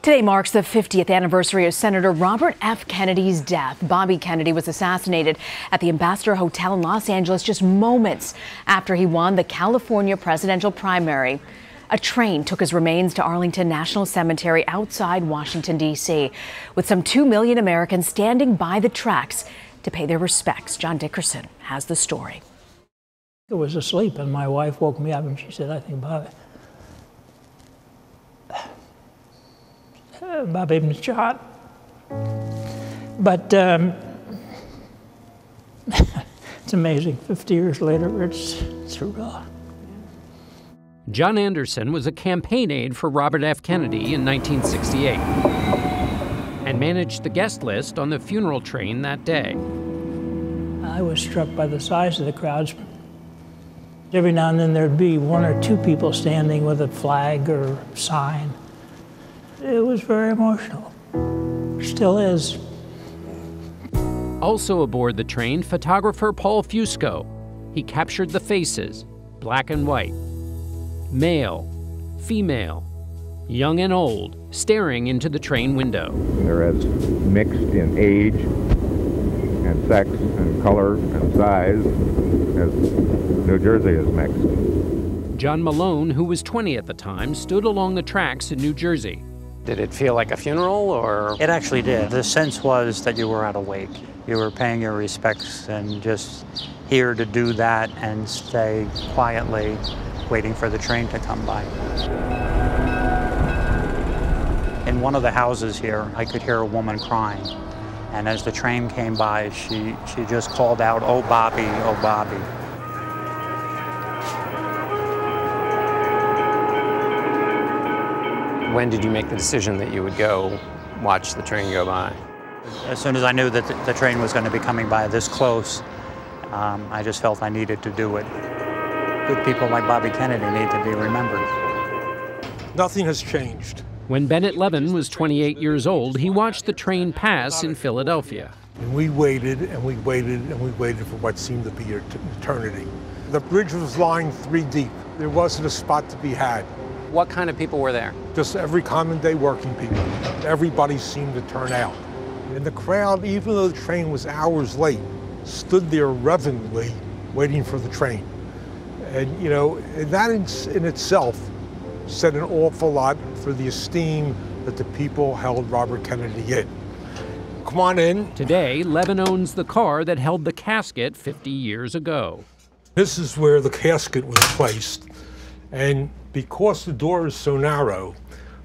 Today marks the 50th anniversary of Senator Robert F. Kennedy's death. Bobby Kennedy was assassinated at the Ambassador Hotel in Los Angeles just moments after he won the California presidential primary. A train took his remains to Arlington National Cemetery outside Washington, D.C., with some 2 million Americans standing by the tracks to pay their respects. John Dickerson has the story. I was asleep, and my wife woke me up, and she said, I think Bobby been shot. But it's amazing. 50 years later, it's surreal. John Anderson was a campaign aide for Robert F. Kennedy in 1968 and managed the guest list on the funeral train that day. I was struck by the size of the crowds. Every now and then there'd be 1 or 2 people standing with a flag or sign. It was very emotional. Still is. Also aboard the train, photographer Paul Fusco. He captured the faces, black and white, male, female, young and old, staring into the train window. They're as mixed in age and sex and color and size as New Jersey is mixed. John Malone, who was 20 at the time, stood along the tracks in New Jersey. Did it feel like a funeral, or? It actually did. The sense was that you were at a wake. You were paying your respects and just here to do that and stay quietly waiting for the train to come by. In one of the houses here, I could hear a woman crying. And as the train came by, she just called out, "Oh, Bobby, oh, Bobby." When did you make the decision that you would go watch the train go by? As soon as I knew that the train was going to be coming by this close, I just felt I needed to do it. Good people like Bobby Kennedy need to be remembered. Nothing has changed. When Bennett Levin was 28 years old, he watched the train pass in Philadelphia. And we waited and we waited and we waited for what seemed to be eternity. The bridge was lying 3 deep. There wasn't a spot to be had. What kind of people were there? Just every common day working people. Everybody seemed to turn out. And the crowd, even though the train was hours late, stood there reverently waiting for the train. And, you know, that in itself said an awful lot for the esteem that the people held Robert Kennedy in. Come on in. Today, Levin owns the car that held the casket 50 years ago. This is where the casket was placed. And because the door is so narrow,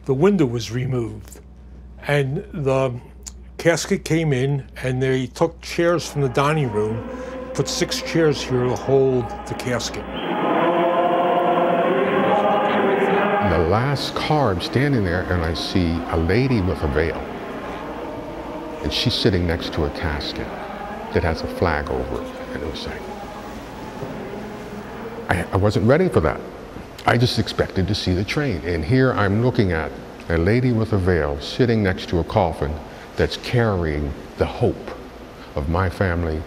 the window was removed. And the casket came in, and they took chairs from the dining room, put 6 chairs here to hold the casket. The last car, I'm standing there and I see a lady with a veil. And she's sitting next to a casket that has a flag over it. And it was like, I wasn't ready for that. I just expected to see the train. And here I'm looking at a lady with a veil sitting next to a coffin that's carrying the hope of my family,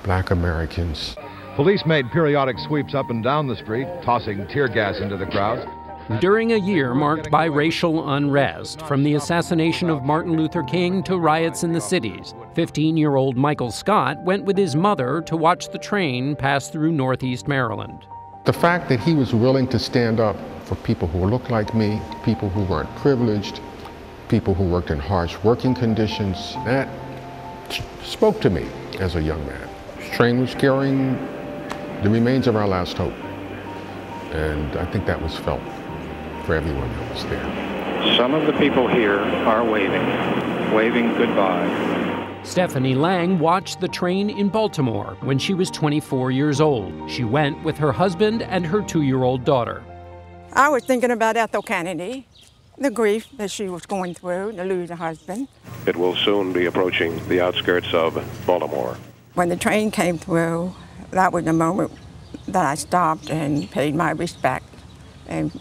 Black Americans. Police made periodic sweeps up and down the street, tossing tear gas into the crowds. During a year marked by racial unrest, from the assassination of Martin Luther King to riots in the cities, 15-year-old Michael Scott went with his mother to watch the train pass through Northeast Maryland. The fact that he was willing to stand up for people who looked like me, people who weren't privileged, people who worked in harsh working conditions, that spoke to me as a young man. This train was carrying the remains of our last hope. And I think that was felt for everyone that was there. Some of the people here are waving goodbye. Stephanie Lang watched the train in Baltimore when she was 24 years old. She went with her husband and her 2-year-old daughter. I was thinking about Ethel Kennedy, the grief that she was going through to lose her husband. It will soon be approaching the outskirts of Baltimore. When the train came through, that was the moment that I stopped and paid my respect and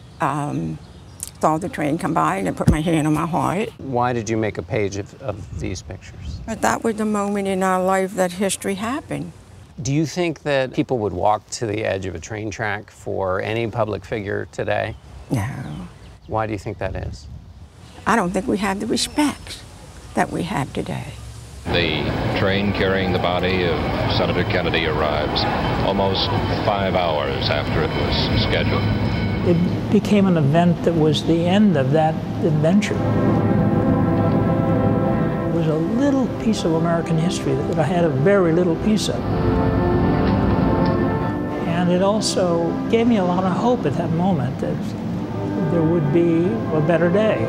saw the train come by and I put my hand on my heart. Why did you make a page of these pictures? But that was the moment in our life that history happened. Do you think that people would walk to the edge of a train track for any public figure today? No. Why do you think that is? I don't think we have the respect that we have today. The train carrying the body of Senator Kennedy arrives almost 5 hours after it was scheduled. It became an event that was the end of that adventure. It was a little piece of American history that I had a very little piece of. And it also gave me a lot of hope at that moment that there would be a better day.